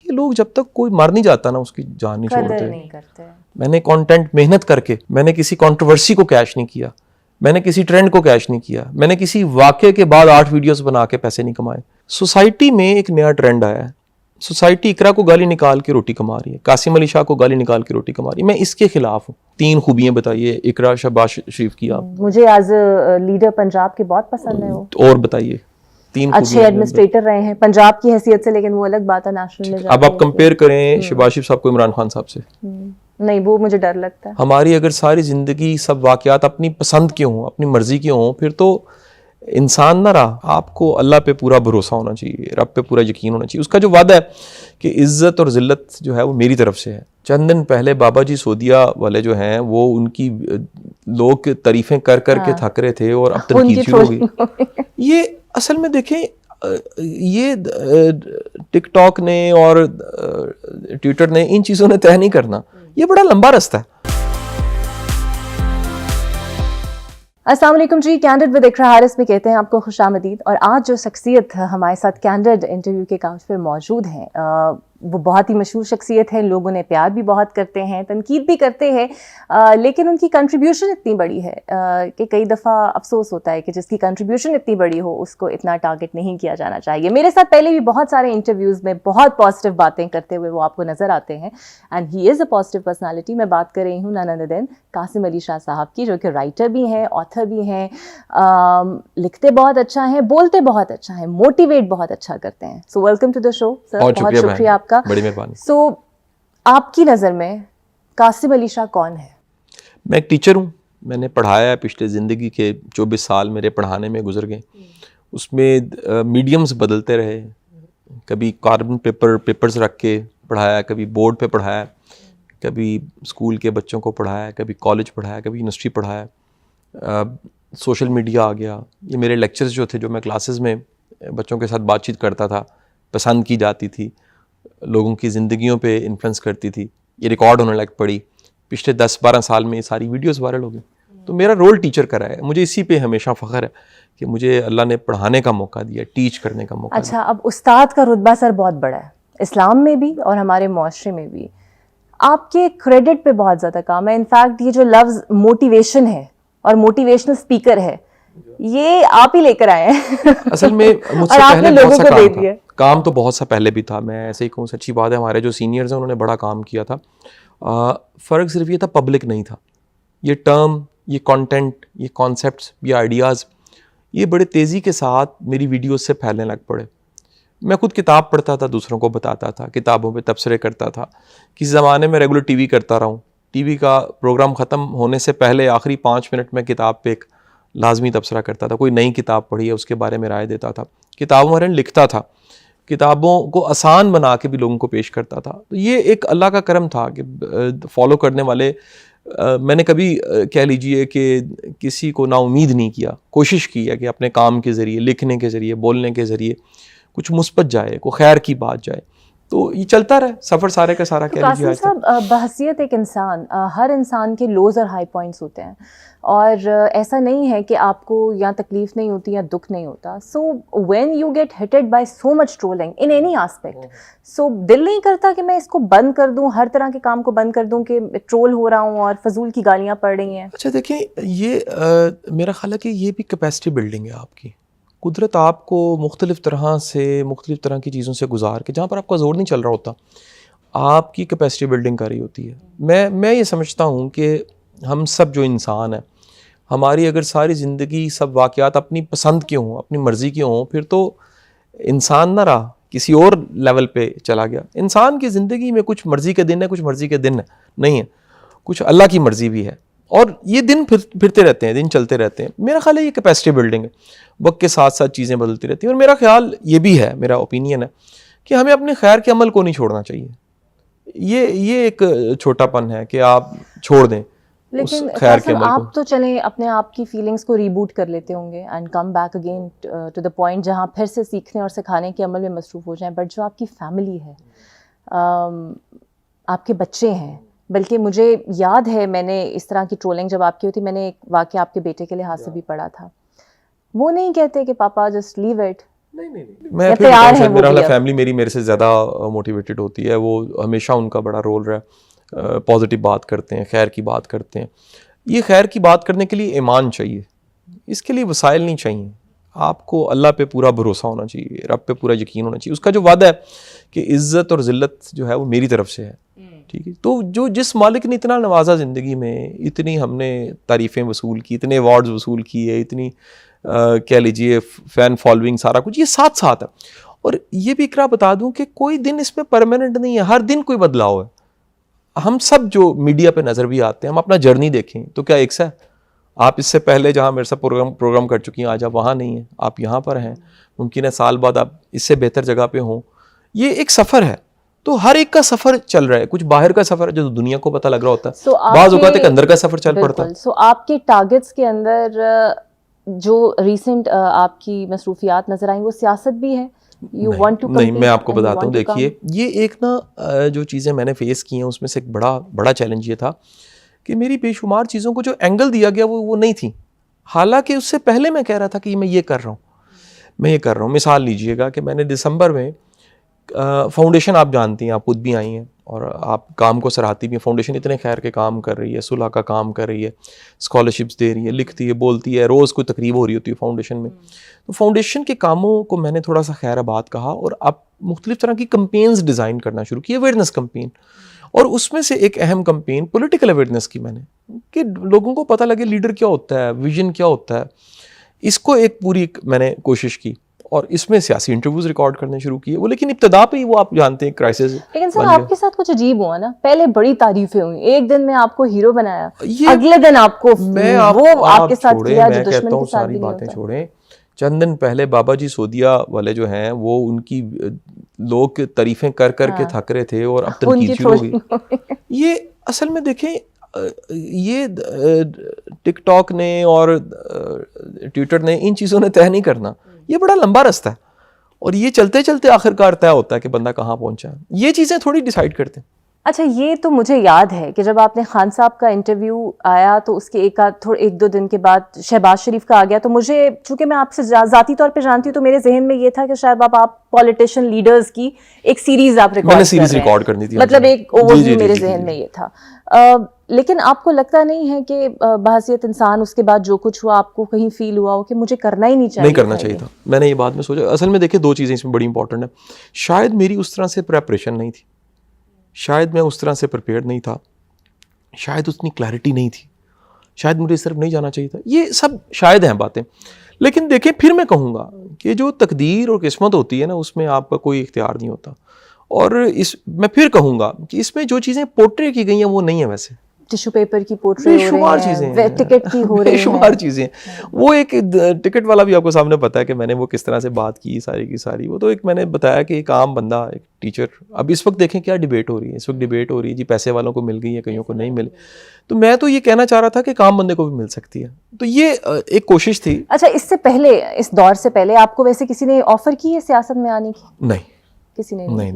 یہ لوگ جب تک کوئی مر نہیں جاتا نا اس کی جان نہیں چھوڑتے. میں نے کانٹینٹ محنت کر کے, میں نے کسی کنٹروورسی کو کیش نہیں کیا, میں نے کسی ٹرینڈ کو کیش نہیں کیا, میں نے کسی واقعے کے بعد 8 ویڈیوز بنا کے پیسے نہیں کمائے. سوسائٹی میں ایک نیا ٹرینڈ آیا ہے, سوسائٹی اقرا کو گالی نکال کے روٹی کما رہی ہے, قاسم علی شاہ کو گالی نکال کے روٹی کما رہی ہے. میں اس کے خلاف ہوں. 3 خوبیاں بتائیے اقرا شہباز شریف کی. آپ مجھے ایز لیڈر پنجاب کے بہت پسند ہے, وہ اور بتائیے 3 اچھے ایڈمنسٹریٹر رہے ہیں پنجاب کی حیثیت سے, لیکن وہ الگ بات ہے نیشنل میں. اب آپ کمپیئر کریں شہباز شریف صاحب کو عمران خان صاحب سے, نہیں وہ مجھے ڈر لگتا ہے. ہماری اگر ساری زندگی سب واقعات اپنی پسند کے ہوں, اپنی مرضی کے ہوں, پھر تو انسان نہ رہا. آپ کو اللہ پہ پورا بھروسہ ہونا چاہیے, رب پہ پورا یقین ہونا چاہیے. اس کا جو وعدہ ہے کہ عزت اور ذلت جو ہے وہ میری طرف سے ہے. چند دن پہلے بابا جی سعودیہ والے جو ہیں وہ ان کی لوگ تعریفیں کر کر کے تھک رہے تھے اور اب تنقید شروع ہو گئی. یہ اصل میں دیکھیں یہ ٹک ٹاک نے اور ٹویٹر نے ان چیزوں نے طے نہیں کرنا, یہ بڑا لمبا رستہ ہے. السلام علیکم جی, کینڈیڈ ود اقرا حارث میں کہتے ہیں آپ کو خوش آمدید. اور آج جو شخصیت ہمارے ساتھ کینڈیڈ انٹرویو کے کاؤچ پہ موجود ہیں وہ بہت ہی مشہور شخصیت ہے, لوگ انہیں پیار بھی بہت کرتے ہیں, تنقید بھی کرتے ہیں, لیکن ان کی کنٹریبیوشن اتنی بڑی ہے کہ کئی دفعہ افسوس ہوتا ہے کہ جس کی کنٹریبیوشن اتنی بڑی ہو اس کو اتنا ٹارگٹ نہیں کیا جانا چاہیے. میرے ساتھ پہلے بھی بہت سارے انٹرویوز میں بہت پازیٹیو باتیں کرتے ہوئے وہ آپ کو نظر آتے ہیں, and he is a positive personality. میں بات کر رہی ہوں none other than Qasim Ali Shah صاحب کی, جو کہ رائٹر بھی ہیں, آتھر بھی ہیں, لکھتے بہت اچھا ہیں, بولتے بہت اچھا ہیں, موٹیویٹ بہت اچھا کرتے ہیں. سو ویلکم ٹو دا شو سر, بہت شکریہ آپ کا, بڑی مہربانی. سو آپ کی نظر میں قاسم علی شاہ کون ہے؟ میں ایک ٹیچر ہوں, میں نے پڑھایا ہے. پچھلے زندگی کے 24 سال میرے پڑھانے میں گزر گئے. اس میں میڈیمز بدلتے رہے, کبھی کاربن پیپرز رکھ کے پڑھایا, کبھی بورڈ پہ پڑھایا, کبھی اسکول کے بچوں کو پڑھایا, کبھی کالج پڑھایا, کبھی یونیورسٹی پڑھایا. سوشل میڈیا آ گیا. یہ میرے لیکچرز جو تھے, جو میں کلاسز میں بچوں کے ساتھ بات چیت کرتا تھا, پسند کی جاتی تھی, لوگوں کی زندگیوں پہ انفلوئنس کرتی تھی, یہ ریکارڈ ہونے لگ پڑی. پچھلے 10-12 سال میں یہ ساری ویڈیوز وائرل ہو گئی. تو میرا رول ٹیچر کا رہا ہے. مجھے اسی پہ ہمیشہ فخر ہے کہ مجھے اللہ نے پڑھانے کا موقع دیا, ٹیچ کرنے کا موقع. اچھا, اب استاد کا رتبہ سر بہت بڑا ہے اسلام میں بھی اور ہمارے معاشرے میں بھی. آپ کے کریڈٹ پہ بہت زیادہ کام ہے. انفیکٹ یہ جو لفظ موٹیویشن ہے اور موٹیویشنل اسپیکر ہے, یہ آپ ہی لے کر آئے ہیں اصل میں مجھ سے پہلے بہت سا کام تھا. کام تو بہت سا پہلے بھی تھا, میں ایسے ہی کہوں, سچی بات ہے. ہمارے جو سینئرز ہیں انہوں نے بڑا کام کیا تھا. فرق صرف یہ تھا پبلک نہیں تھا. یہ ٹرم, یہ کانٹینٹ, یہ کانسیپٹس, یہ آئیڈیاز, یہ بڑے تیزی کے ساتھ میری ویڈیوز سے پھیلنے لگ پڑے. میں خود کتاب پڑھتا تھا, دوسروں کو بتاتا تھا, کتابوں پہ تبصرے کرتا تھا. کسی زمانے میں ریگولر ٹی وی کرتا رہا ہوں. ٹی وی کا پروگرام ختم ہونے سے پہلے آخری 5 منٹ میں کتاب پہ ایک لازمی تبصرہ کرتا تھا. کوئی نئی کتاب پڑھی ہے اس کے بارے میں رائے دیتا تھا. کتابوں بارے میں لکھتا تھا, کتابوں کو آسان بنا کے بھی لوگوں کو پیش کرتا تھا. تو یہ ایک اللہ کا کرم تھا کہ فالو کرنے والے, میں نے کبھی کہہ لیجئے کہ کسی کو نا امید نہیں کیا. کوشش کی ہے کہ اپنے کام کے ذریعے, لکھنے کے ذریعے, بولنے کے ذریعے کچھ مثبت جائے, کوئی خیر کی بات جائے. تو یہ چلتا رہے سفر سارے کا سارا. کہہ لیجیے قاسم صاحب, بحثیت ایک انسان, ہر انسان کے لوز اور ہائی پوائنٹس ہوتے ہیں, اور ایسا نہیں ہے کہ آپ کو یا تکلیف نہیں ہوتی یا دکھ نہیں ہوتا. So when you get hated by so much trolling in any aspect, so دل نہیں کرتا کہ میں اس کو بند کر دوں, ہر طرح کے کام کو بند کر دوں کہ ٹرول ہو رہا ہوں اور فضول کی گالیاں پڑ رہی ہیں؟ اچھا دیکھیں, یہ میرا خیال ہے کہ یہ بھی کیپیسٹی بلڈنگ ہے آپ کی. قدرت آپ کو مختلف طرح سے, مختلف طرح کی چیزوں سے گزار کے, جہاں پر آپ کا زور نہیں چل رہا ہوتا, آپ کی کیپیسٹی بلڈنگ کر رہی ہوتی ہے. میں یہ سمجھتا ہوں کہ ہم سب جو انسان ہیں, ہماری اگر ساری زندگی سب واقعات اپنی پسند کے ہوں, اپنی مرضی کے ہوں, پھر تو انسان نہ رہا, کسی اور لیول پہ چلا گیا. انسان کی زندگی میں کچھ مرضی کے دن ہے, کچھ مرضی کے دن نہیں ہے, کچھ اللہ کی مرضی بھی ہے, اور یہ دن پھرتے رہتے ہیں, دن چلتے رہتے ہیں. میرا خیال ہے یہ کیپیسٹی بلڈنگ ہے. وقت کے ساتھ ساتھ چیزیں بدلتی رہتی ہیں. اور میرا خیال یہ بھی ہے, میرا اوپینین ہے کہ ہمیں اپنے خیر کے عمل کو نہیں چھوڑنا چاہیے. یہ ایک چھوٹا پن ہے کہ آپ چھوڑ دیں. لیکن قاسم, آپ تو چلیں اپنے آپ کی فیلنگس کو ریبوٹ کر لیتے ہوں گے and come back again to the point جہاں پھر سے سیکھنے اور سکھانے کے عمل میں مصروف ہو جائیں. بٹ جو آپ کی فیملی ہے, آپ کے بچے ہیں, بلکہ مجھے یاد ہے میں نے اس طرح کی ٹرولنگ جب آپ کی ہوتی, میں نے ایک واقعہ آپ کے بیٹے کے لحاظ سے بھی پڑھا تھا. وہ نہیں کہتے کہ پاپا جسٹ لیو اٹ, میں پھر شاید میرا فیملی میرے سے زیادہ موٹیویٹڈ ہوتی ہے. وہ ہمیشہ ان کا بڑا رول رہا ہے, پازیٹیو بات کرتے ہیں, خیر کی بات کرتے ہیں. یہ خیر کی بات کرنے کے لیے ایمان چاہیے, اس کے لیے وسائل نہیں چاہیے. آپ کو اللہ پہ پورا بھروسہ ہونا چاہیے, رب پہ پورا یقین ہونا چاہیے. اس کا جو وعدہ ہے کہ عزت اور ذلت جو ہے وہ میری طرف سے ہے, ٹھیک ہے. تو جس مالک نے اتنا نوازا زندگی میں, اتنی ہم نے تعریفیں وصول کی, اتنے ایوارڈز وصول کیے, اتنی کہہ لیجیے فین فالوئنگ, سارا کچھ یہ ساتھ ساتھ ہے. اور یہ بھی اقرا بتا دوں کہ کوئی دن اس میں پرماننٹ نہیں ہے, ہر دن کوئی بدلاؤ ہے. ہم سب جو میڈیا پہ نظر بھی آتے ہیں, ہم اپنا جرنی دیکھیں تو کیا ایک سا ہے. آپ اس سے پہلے جہاں میرے ساتھ پروگرام کر چکی ہیں, آج آپ وہاں نہیں ہیں, آپ یہاں پر ہیں. ممکن ہے سال بعد آپ اس سے بہتر جگہ پہ ہوں. یہ ایک سفر ہے, تو ہر ایک کا سفر چل رہا ہے. کچھ باہر کا سفر ہے جو دنیا کو پتہ لگ رہا ہوتا ہے, بعض اوقات ایک اندر کا سفر چل پڑتا ہے. سو آپ کے ٹارگٹس کے اندر جو ریسنٹ آپ کی مصروفیات نظر آئیں وہ سیاست بھی ہے؟ نہیں, میں آپ کو بتاتا ہوں. دیکھیے, یہ ایک نا جو چیزیں میں نے فیس کی ہیں اس میں سے ایک بڑا چیلنج یہ تھا کہ میری بے شمار چیزوں کو جو اینگل دیا گیا وہ نہیں تھی. حالانکہ اس سے پہلے میں کہہ رہا تھا کہ میں یہ کر رہا ہوں. مثال لیجئے گا کہ میں نے دسمبر میں فاؤنڈیشن, آپ جانتی ہیں, آپ خود بھی آئی ہیں اور آپ کام کو سراہتی بھی ہیں. فاؤنڈیشن اتنے خیر کے کام کر رہی ہے, صلح کا کام کر رہی ہے, اسکالرشپس دے رہی ہے, لکھتی ہے, بولتی ہے, روز کوئی تقریب ہو رہی ہوتی ہے فاؤنڈیشن میں. تو فاؤنڈیشن کے کاموں کو میں نے تھوڑا سا خیر آباد کہا اور اب مختلف طرح کی کمپینز ڈیزائن کرنا شروع کی, اویئرنیس کمپین. اور اس میں سے ایک اہم کمپین پولیٹیکل اویئرنیس کی میں نے, کہ لوگوں کو پتہ لگے لیڈر کیا ہوتا ہے, ویژن کیا ہوتا ہے. اس کو ایک پوری میں نے کوشش کی اور اس میں سیاسی انٹرویوز ریکارڈ کرنے شروع کیے. وہ لیکن ابتدا پہ ہی وہ آپ جانتے ہیں کرائسس. لیکن سر آپ کے ساتھ کچھ عجیب ہوا نا, پہلے بڑی تعریفیں ہوئی, ایک دن میں آپ کو ہیرو بنایا, اگلے دن آپ کو وہ آپ کے ساتھ کیا جو دشمن کے ساتھ بھی نہیں ہوتا. چھوڑیں, چند دن پہلے بابا جی سعودیہ والے جو ہیں وہ ان کی لوگ تعریفیں کر کے تھک رہے تھے اور اب تنقید شروع ہو گئی. یہ اصل میں دیکھیں, یہ ٹک ٹاک نے اور ٹویٹر نے ان چیزوں نے طے نہیں کرنا. یہ بڑا لمبا رستہ ہے اور یہ چلتے چلتے آخر کار طے ہوتا ہے کہ بندہ کہاں پہنچا ہے. یہ چیزیں تھوڑی ڈیسائیڈ کرتے ہیں. اچھا, یہ تو مجھے یاد ہے کہ جب آپ نے خان صاحب کا انٹرویو آیا تو اس کے ایک دو دن کے بعد شہباز شریف کا آ گیا, تو مجھے چونکہ میں آپ سے ذاتی طور پہ جانتی ہوں تو میرے ذہن میں یہ تھا کہ شاید آپ پولیٹیشین لیڈرز کی ایک سیریز آپ ریکارڈ کرنی تھی, مطلب ایک اوور ویو میرے ذہن میں یہ تھا. لیکن آپ کو لگتا نہیں ہے کہ بحیثیت انسان اس کے بعد جو کچھ ہوا آپ کو کہیں فیل ہوا ہو کہ مجھے کرنا ہی نہیں چاہیے تھا؟ میں نے یہ بات میں سوچا. اصل میں دیکھیں, دو چیزیں اس میں بڑی امپورٹنٹ ہیں. شاید میری اس طرح سے پریپریشن نہیں تھی, شاید میں اس طرح سے پریپیئرڈ نہیں تھا, شاید اتنی کلیئرٹی نہیں تھی, شاید مجھے اس طرف نہیں جانا چاہیے تھا. یہ سب شاید ہیں باتیں. لیکن دیکھیں, پھر میں کہوں گا کہ جو تقدیر اور قسمت ہوتی ہے نا, اس میں آپ کا کوئی اختیار نہیں ہوتا. اور میں پھر کہوں گا کہ اس میں جو چیزیں پورٹری کی گئی ہیں وہ نہیں ہیں. ویسے ٹیشو پیپر کی پورٹری ہو رہی ہے, ٹکٹ کی ہو رہی ہے, شمار چیزیں. وہ ایک ٹکٹ والا بھی آپ کو سامنے پتا ہے کہ میں نے وہ کس طرح سے بات کی ساری کی ساری. وہ تو ایک میں نے بتایا کہ ایک عام بندہ, ایک ٹیچر. اب اس وقت دیکھیں کیا ڈیبیٹ ہو رہی ہے. اس وقت ڈیبیٹ ہو رہی ہے جی پیسے والوں کو مل گئی ہے, کئیوں کو نہیں ملے. تو میں تو یہ کہنا چاہ رہا تھا کہ ایک عام بندے کو بھی مل سکتی ہے. تو یہ ایک کوشش تھی. اچھا, اس سے پہلے, اس دور سے پہلے آپ کو ویسے کسی نے آفر کی ہے سیاست میں آنے کی؟ نہیں, کسی نے نہیں.